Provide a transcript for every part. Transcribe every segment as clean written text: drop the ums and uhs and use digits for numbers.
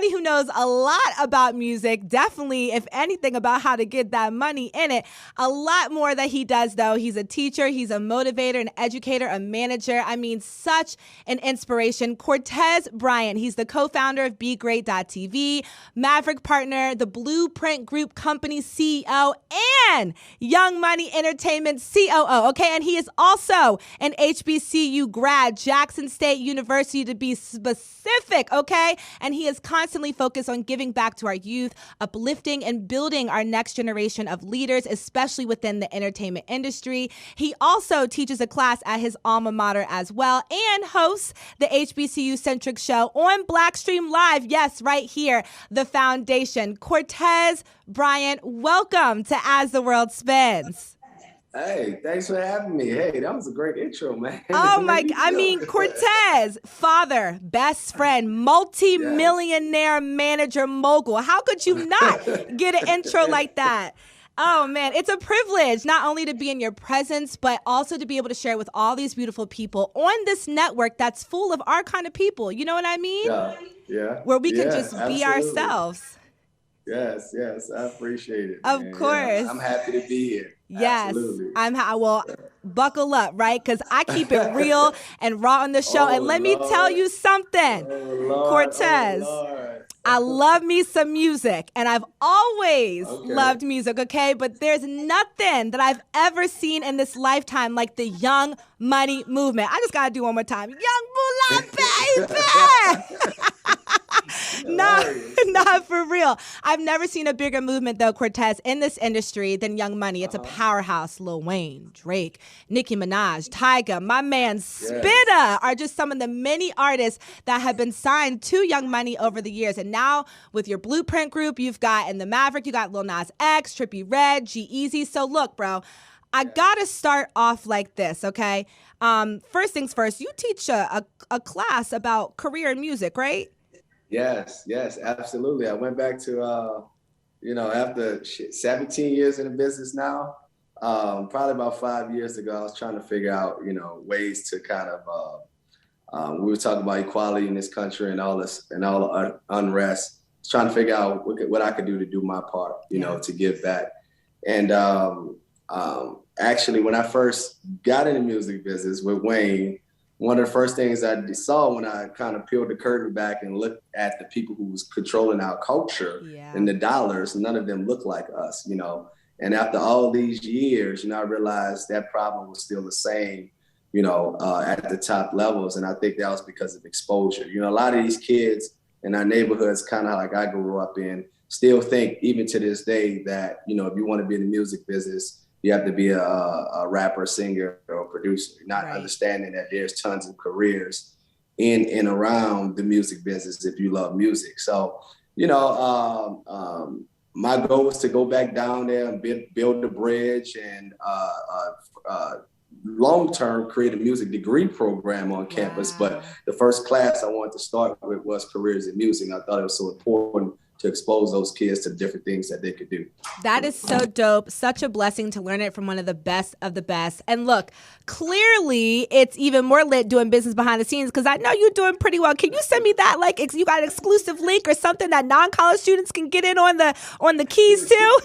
somebody who knows a lot about music, definitely, if anything, about how to get that money in it. A lot more that he does, though. He's a teacher, he's a motivator, an educator, a manager. I mean, such an inspiration. Cortez Bryant, he's the co-founder of BeGreat.tv, Maverick partner, the Blueprint Group Company CEO, and Young Money Entertainment COO, okay? And he is also an HBCU grad, Jackson State University to be specific, okay? And he is constantly focused on giving back to our youth, uplifting and building our next generation of leaders, especially within the entertainment industry. He also teaches a class at his alma mater as well and hosts the HBCU-centric show on Blackstream Live. Yes, right here, the foundation. Cortez Bryant, welcome to As the World Spins. Hey, thanks for having me. Hey, that was a great intro, man. Oh my, I mean, Cortez, father, best friend, multi-millionaire manager, mogul. How could you not get an intro like that? Oh man, it's a privilege not only to be in your presence, but also to be able to share with all these beautiful people on this network that's full of our kind of people. You know what I mean? Yeah. Where we can just absolutely. be ourselves. Yes, I appreciate it. Of man. courd. I'm happy to be here. Yes, Absolutely. well, buckle up, right? Because I keep it real and raw on the show. And let me tell you something, Cortez. I love me some music, and I've always loved music, okay? But there's nothing that I've ever seen in this lifetime like the Young Money movement. I just got to do one more time. Young Moolah, baby! Not for real. I've never seen a bigger movement, though, Cortez, in this industry than Young Money. It's a powerhouse. Lil Wayne, Drake, Nicki Minaj, Tyga, my man Spitta are just some of the many artists that have been signed to Young Money over the years. And now with your Blueprint Group, you've got in the Maverick, you got Lil Nas X, Trippie Redd, G-Eazy. So look, bro, I gotta start off like this, okay? First things first, you teach a class about career in music, right? Yes, absolutely. I went back to, after 17 years in the business now, probably about 5 years ago, I was trying to figure out, ways to kind of, we were talking about equality in this country and all the unrest. I was trying to figure out what I could do to do my part, to give back. And actually, when I first got in the music business with Wayne, one of the first things I saw when I kind of peeled the curtain back and looked at the people who was controlling our culture and the dollars, none of them looked like us, And after all these years, I realized that problem was still the same, at the top levels. And I think that was because of exposure. A lot of these kids in our neighborhoods, kind of like I grew up in, still think even to this day that, if you want to be in the music business, you have to be a rapper, singer, or producer, not understanding that there's tons of careers in and around the music business if you love music. So, my goal was to go back down there and build a bridge and long-term create a music degree program on campus. But the first class I wanted to start with was careers in music. And I thought it was so important to expose those kids to different things that they could do. That is so dope. Such a blessing to learn it from one of the best of the best. And look, clearly it's even more lit doing business behind the scenes because I know you're doing pretty well. Can you send me that? Like, you got an exclusive link or something that non-college students can get in on the keys too?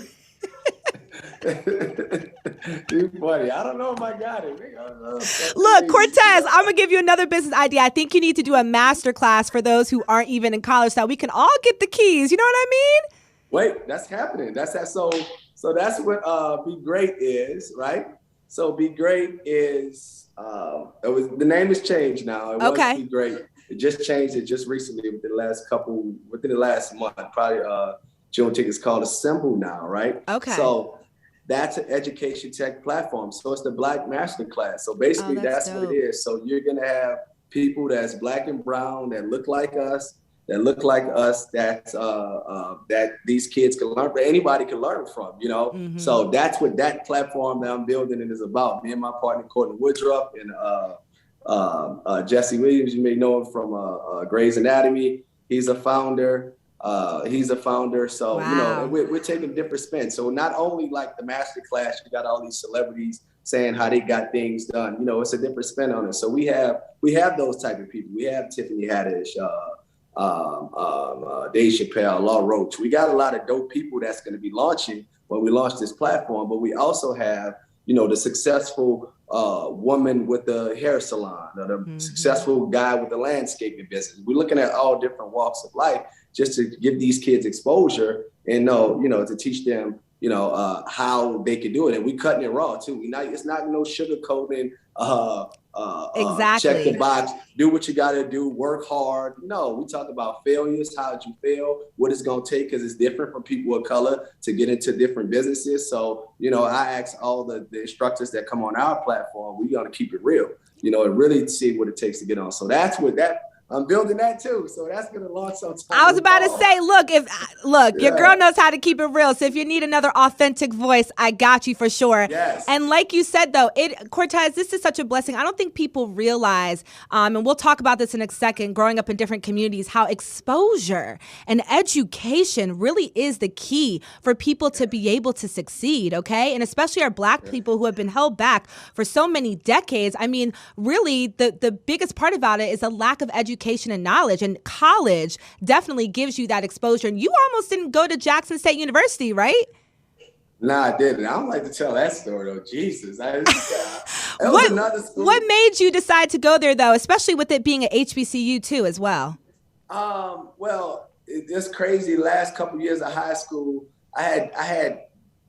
Too funny. I don't know if I got it. Look, Cortez, I'm going to give you another business idea. I think you need to do a masterclass for those who aren't even in college so we can all get the keys. You know what I mean? Wait, that's happening. That's that. So that's what Be Great is, right? So Be Great is the name has changed now. It was Be Great. It just changed it just recently within the last month, probably June tickets called Assemble now, right? Okay. So that's an education tech platform. So it's the Black Masterclass. So basically that's what it is. So you're going to have people that's Black and brown that look like us, that these kids can learn, that anybody can learn from, Mm-hmm. So that's what that platform that I'm building is about. Me and my partner, Courtney Woodruff, and Jesse Williams, you may know him from Grey's Anatomy. He's a founder. So, we're taking different spins. So not only like the master class, you got all these celebrities saying how they got things done. It's a different spin on it. So we have those type of people. We have Tiffany Haddish, Dave Chappelle, Law Roach. We got a lot of dope people that's going to be launching when we launch this platform, but we also have, the successful woman with the hair salon, or the successful guy with the landscaping business. We're looking at all different walks of life just to give these kids exposure and to teach them, how they can do it. And we cutting it raw too. It's not no sugarcoating, exactly. Check the box, do what you got to do, work hard. No, we talk about failures, how did you fail, what it's going to take, because it's different for people of color to get into different businesses. So, I ask all the instructors that come on our platform, we're going to keep it real, and really see what it takes to get on. So that's what I'm building that too. So that's going to launch sometime. I was about to say, your girl knows how to keep it real. So if you need another authentic voice, I got you for sure. Yes. And like you said, though, Cortez, this is such a blessing. I don't think people realize, and we'll talk about this in a second, growing up in different communities, how exposure and education really is the key for people to be able to succeed, okay? And especially our Black people who have been held back for so many decades. I mean, really, the biggest part about it is a lack of education and knowledge, and college definitely gives you that exposure. And you almost didn't go to Jackson State University, right? Nah, I didn't. I don't like to tell that story though. Jesus. Was another school. What made you decide to go there though, especially with it being an HBCU too as well? Well, it's crazy. Last couple of years of high school, I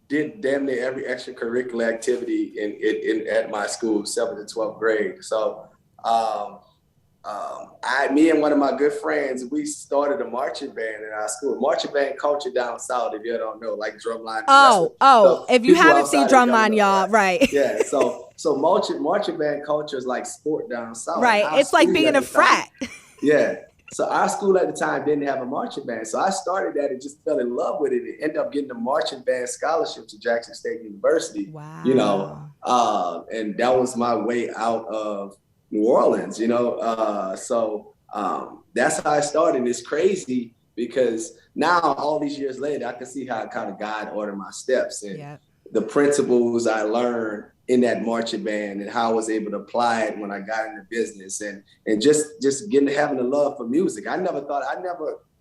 did damn near every extracurricular activity at my school, 7th to 12th grade. So me and one of my good friends, we started a marching band in our school. Marching band culture down south, if you don't know, like drumline. So if you haven't seen drumline, y'all, right? Yeah, so marching band culture is like sport down south. Right, it's like being in a frat. Yeah, so our school at the time didn't have a marching band, so I started that and just fell in love with it and ended up getting a marching band scholarship to Jackson State University. Wow. And that was my way out of New Orleans, so that's how I started. It's crazy because now all these years later, I can see how kind of God ordered my steps and the principles I learned in that marching band and how I was able to apply it when I got into business and just having a love for music. I never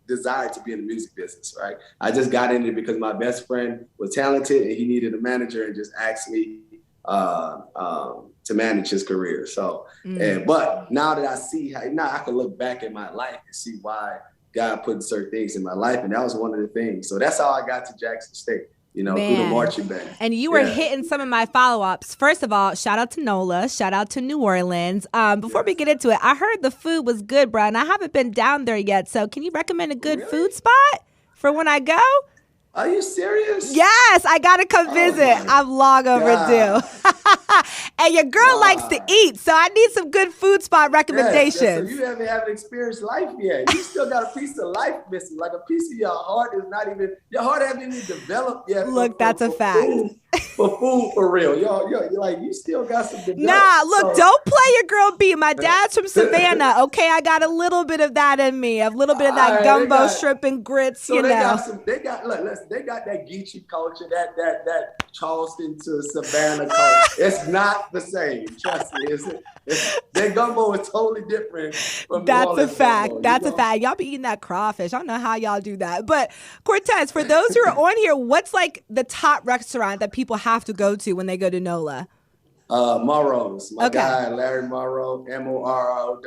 desired to be in the music business, right? I just got into it because my best friend was talented and he needed a manager and just asked me to manage his career. So, but now that I see now I can look back at my life and see why God put certain things in my life. And that was one of the things. So that's how I got to Jackson State, through the marching band. And you were hitting some of my follow-ups. First of all, shout out to NOLA, shout out to New Orleans. Before we get into it, I heard the food was good, bro, and I haven't been down there yet. So can you recommend a good food spot for when I go? Are you serious? Yes, I gotta come visit. I'm long overdue. And your girl likes to eat, so I need some good food spot recommendations. Yes, so you haven't experienced life yet. You still got a piece of life missing. Like a piece of your heart is not even, your heart hasn't even developed yet. Look, that's a fact. For food, for real. You're like, you still got some development. Nah, look, don't play your girl beat. My dad's from Savannah. Okay, I got a little bit of that in me. A little bit of that gumbo, shrimp, and grits, so they got that Geechee culture, that Charleston to Savannah culture. It's not the same. Trust me. That gumbo is totally different from That's a fact. Gumbo, That's a fact. Y'all be eating that crawfish. I don't know how y'all do that. But Cortez, for those who are on here, what's like the top restaurant that people have to go to when they go to NOLA? Morrow's. My guy, Larry Morrow, Morrows.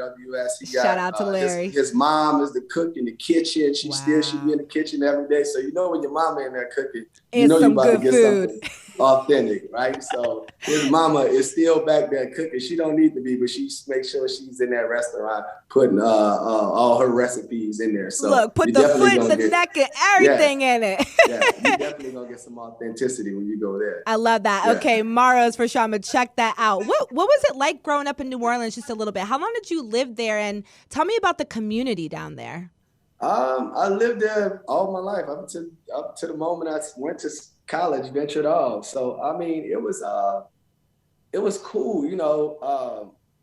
Shout out to Larry. His mom is the cook in the kitchen. She be in the kitchen every day. So when your mama in there cooking, you know you about to get something authentic, right? So his mama is still back there cooking. She don't need to be, but she makes sure she's in that restaurant putting all her recipes in there. So look, put the foot, the neck, and everything in it. You definitely gonna get some authenticity when you go there. I love that. Yeah. Okay, Morrow's for sure. I'm gonna check that out. What was it like growing up in New Orleans? Just a little bit. How long did you live there? And tell me about the community down there. I lived there all my life up to the moment I went to college, ventured off. So I mean, it was cool.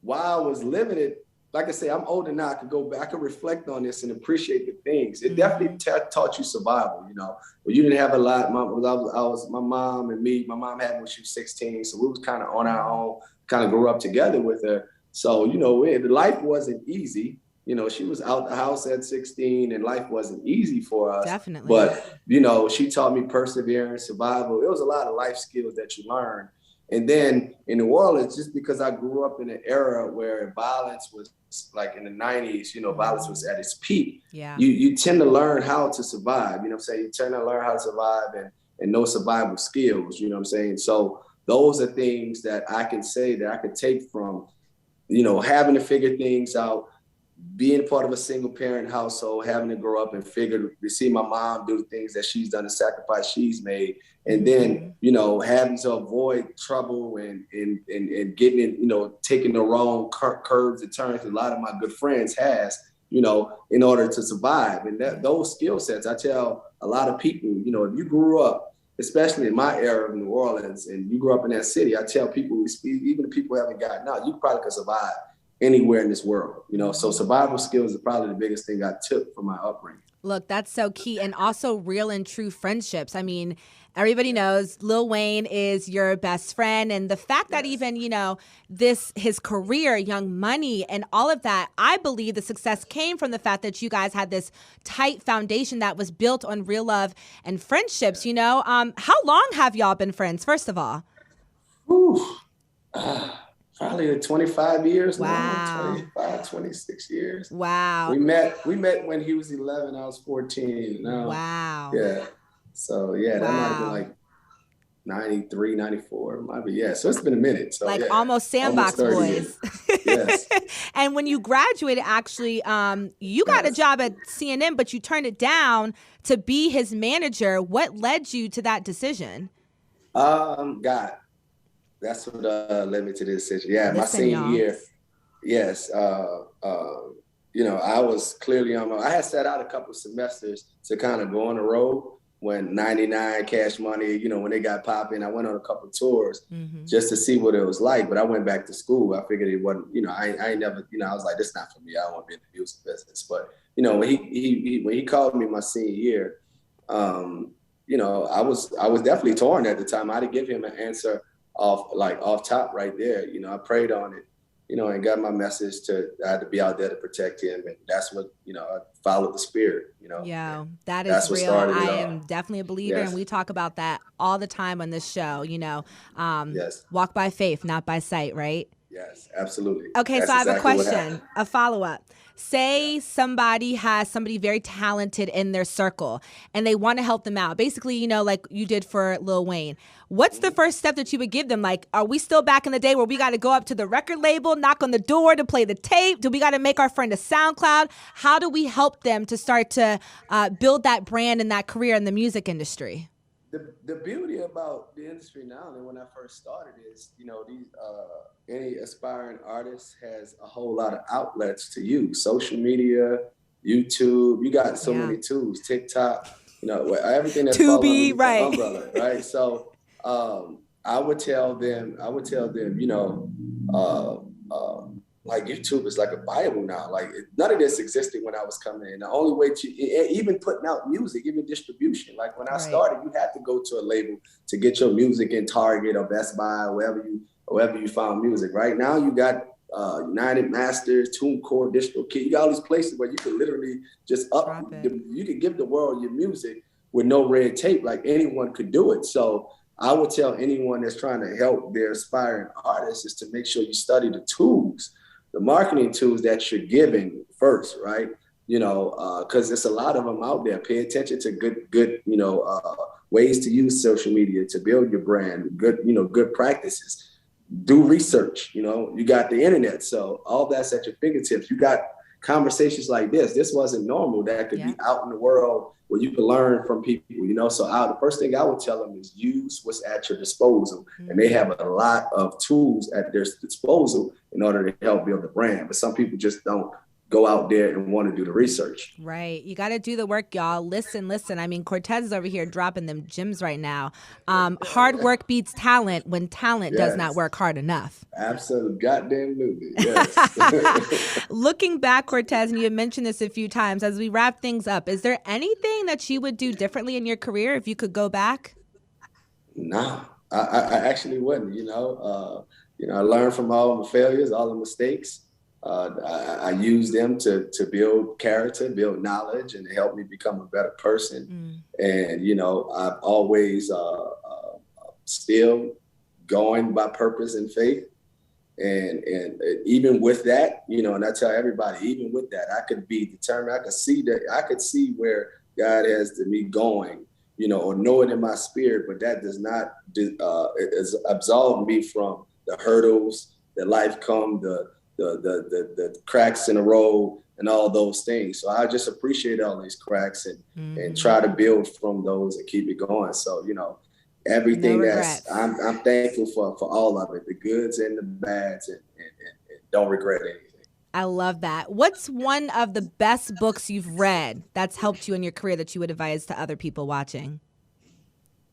While I was living it, like I say, I'm older now. I could go back, I could reflect on this and appreciate the things. It definitely taught you survival. Well, you didn't have a lot. My mom and me. My mom had when she was 16, so we was kind of on our own. Kind of grew up together with her. So life wasn't easy. you know, she was out the house at 16 and life wasn't easy for us. Definitely. But, you know, she taught me perseverance, survival. It was a lot of life skills that you learn. And then in New Orleans, just because I grew up in an era where violence was like in the 90s, you know, violence was at its peak. Yeah. You tend to learn how to survive. You know what I'm saying? You tend to learn how to survive and know survival skills. You know what I'm saying? So those are things that I can say that I could take from, you know, having to figure things out, being part of a single parent household, having to grow up and see my mom do the things that she's done, the sacrifice she's made. And then, you know, having to avoid trouble and getting in, you know, taking the wrong curves and turns a lot of my good friends has, you know, in order to survive. And those skill sets, I tell a lot of people, you know, if you grew up, especially in my era of New Orleans, and you grew up in that city, I tell people, even if people haven't gotten out, you probably could survive anywhere in this world, you know. So survival skills is probably the biggest thing I took from my upbringing. Look, that's so key. And also real and true friendships. I mean, everybody knows Lil Wayne is your best friend. And the fact that even, you know, his career, Young Money, and all of that, I believe the success came from the fact that you guys had this tight foundation that was built on real love and friendships, you know. How long have y'all been friends, first of all? Probably 25 years wow. now, 25, 26 years. Wow. We met when he was 11, I was 14. Now, wow. Yeah. So, yeah, that might have been like 93, 94. Might be, yeah. So it's been a minute. So, like yeah, almost Sandbox Boys. Yes. And when you graduated, actually, you got a job at CNN, but you turned it down to be his manager. What led you to that decision? God. That's what led me to this decision. Yeah, my senior year. Yes. You know, I was clearly I had sat out a couple of semesters to kind of go on the road when 99 Cash Money, you know, when they got popping. I went on a couple of tours just to see what it was like. But I went back to school. I figured it wasn't, you know, I ain't never, you know, I was like, this is not for me. I don't want to be in the music business. But, you know, when he called me my senior year, you know, I was definitely torn at the time. I had to give him an answer off top right there. You know, I prayed on it, you know, and got my message I had to be out there to protect him. And that's what, you know, I followed the spirit, you know. Yeah, that is real. I am definitely a believer. Yes. And we talk about that all the time on this show, you know, walk by faith, not by sight, right? Yes, absolutely. Okay, so I have a question, a follow-up. Say somebody has somebody very talented in their circle and they want to help them out. Basically, you know, like you did for Lil Wayne. What's the first step that you would give them? Like, are we still back in the day where we got to go up to the record label, knock on the door to play the tape? Do we got to make our friend a SoundCloud? How do we help them to start to build that brand and that career in the music industry? The beauty about the industry now and when I first started is, you know, these any aspiring artist has a whole lot of outlets to use. Social media, YouTube, you got so many tools, TikTok, you know, everything that's Tubi, right. The umbrella, right? So I would tell them, you know, like YouTube is like a Bible now. Like none of this existed when I was coming in. The only way to even putting out music, even distribution. Like when I started, you had to go to a label to get your music in Target or Best Buy or wherever you found music. Right now, you got United Masters, TuneCore, DistroKid. You got all these places where you can literally just you can give the world your music with no red tape. Like anyone could do it. So I would tell anyone that's trying to help their aspiring artists is to make sure you study the tools, the marketing tools that you're giving first, right? You know, because there's a lot of them out there. Pay attention to good, you know, ways to use social media to build your brand, good practices. Do research, you know, you got the internet. So all that's at your fingertips. You got conversations like this. This wasn't normal. That could be out in the world where you can learn from people, you know. So the first thing I would tell them is use what's at your disposal. And they have a lot of tools at their disposal in order to help build the brand. But some people just don't go out there and want to do the research. Right. You got to do the work, y'all. Listen. I mean, Cortez is over here dropping them gems right now. Hard work beats talent when talent does not work hard enough. Absolutely. Goddamn movie. Yes. Looking back, Cortez, and you had mentioned this a few times, as we wrap things up, is there anything that you would do differently in your career if you could go back? No, I actually wouldn't, you know. I learned from all the failures, all the mistakes. I use them to build character, build knowledge, and help me become a better person. And, you know, I've always still going by purpose and faith. And even with that, you know, and I tell everybody, even with that, I could be determined. I could see where God has me going, you know, or know it in my spirit, but that does not absolve me from the hurdles that life come, the cracks in the road and all those things. So I just appreciate all these cracks and try to build from those and keep it going. So, you know, everything I'm thankful for all of it, the goods and the bads, and don't regret anything. I love that. What's one of the best books you've read that's helped you in your career that you would advise to other people watching?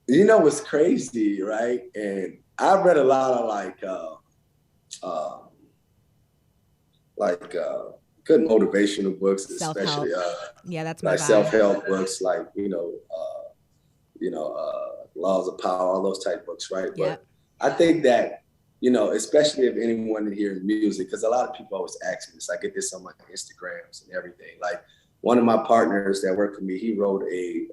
You know, it's crazy, right? And I've read a lot of good motivational books, especially that's my like self-help books, like Laws of Power, all those type books, right? But I think that, you know, especially if anyone here in music, because a lot of people always ask me this, I get this on my Instagrams and everything. Like one of my partners that worked for me, he wrote a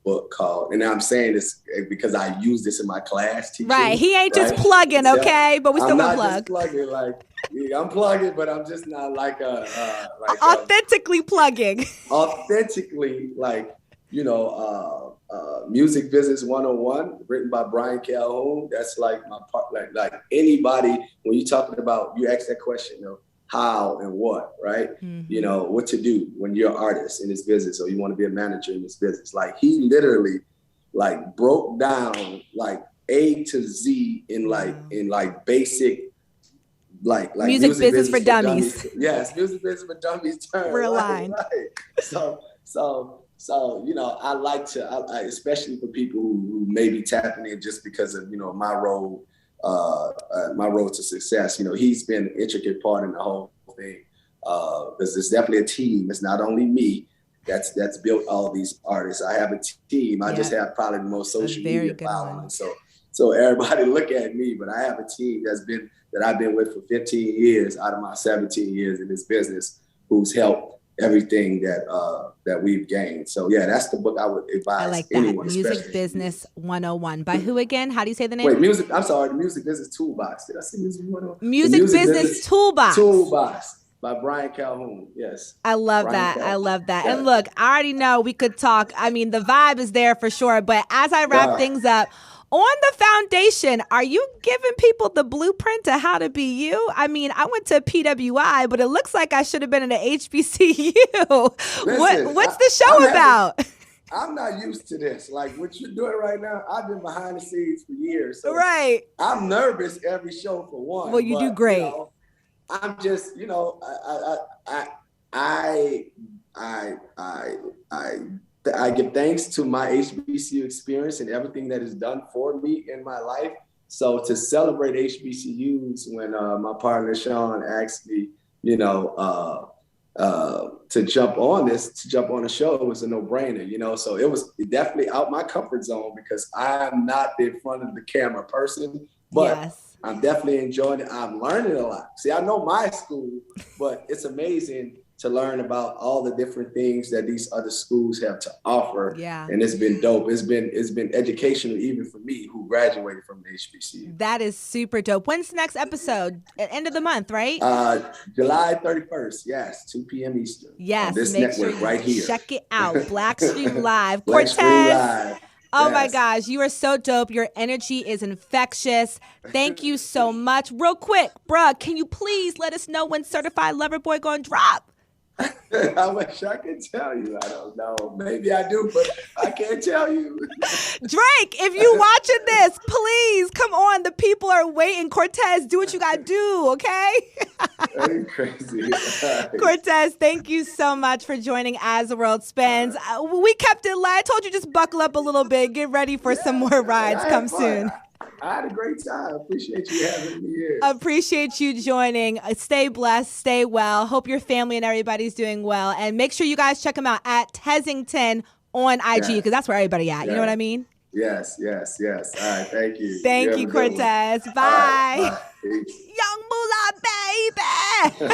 book called, and I'm saying this because I use this in my class teaching. Right, he ain't just plugging, okay? But we still gonna plug. I'm not just plugging, like, I'm plugging, but I'm just not like authentically plugging. Authentically, like, you know, Music Business 101, written by Brian Calhoun. That's like my part. Like anybody, when you're talking about, you ask that question, you know, how and what, right? You know, what to do when you're an artist in this business or you want to be a manager in this business. Like he literally like broke down like A to Z in basic like music business for dummies. Yes, music business for dummies term. We're aligned. Right. So, you know, I like to, especially for people who may be tapping in just because of, you know, my road to success. You know, he's been an intricate part in the whole thing. Because it's definitely a team. It's not only me that's built all these artists. I have a team. I just have probably the most social media following. So everybody look at me, but I have a team that I've been with for 15 years out of my 17 years in this business, who's helped everything that we've gained. So yeah, that's the book I would advise. I like that. Anyone, Music Business 101. By who again? How do you say the name? Wait, the Music Business Toolbox. Did I say Music 101? Music Business Toolbox. Toolbox by Brian Calhoun. Yes. I love that. I love that. Yeah. And look, I already know we could talk. I mean, the vibe is there for sure. But as I wrap things up, on the foundation, are you giving people the blueprint to how to be you? I mean, I went to PWI, but it looks like I should have been in an HBCU. Listen, what's the show about? I'm not used to this. Like what you're doing right now, I've been behind the scenes for years. So right. I'm nervous every show for one. Well, you do great. You know, I'm just, you know, I give thanks to my HBCU experience and everything that is done for me in my life. So to celebrate HBCUs when my partner Sean asked me, you know, to jump on the show, it was a no-brainer, you know. So it was definitely out my comfort zone because I'm not the front of the camera person, but I'm definitely enjoying it. I'm learning a lot. See, I know my school, but it's amazing to learn about all the different things that these other schools have to offer. Yeah. And it's been dope. It's been educational even for me who graduated from the HBCU. That is super dope. When's the next episode? At end of the month, right? July 31st. Yes, 2 p.m. Eastern. Yes. This make network sure right here. Check it out. Blackstream Live. Cortez. Live. Oh my gosh, you are so dope. Your energy is infectious. Thank you so much. Real quick, bruh, can you please let us know when Certified Lover Boy gonna drop? I wish I could tell you. I don't know. Maybe I do, but I can't tell you. Drake, if you watching this, please come on. The people are waiting. Cortez, do what you got to do, okay? Are you crazy? Cortez, thank you so much for joining As the World Spins. We kept it light. I told you just buckle up a little bit. Get ready for some more rides. Come soon. I had a great time. Appreciate you having me here. Appreciate you joining. Stay blessed. Stay well. Hope your family and everybody's doing well. And make sure you guys check him out at Tessington on IG because that's where everybody at. You know what I mean? Yes. All right. Thank you. Thank you, Cortez. Bye. Right, bye. Young moolah, baby.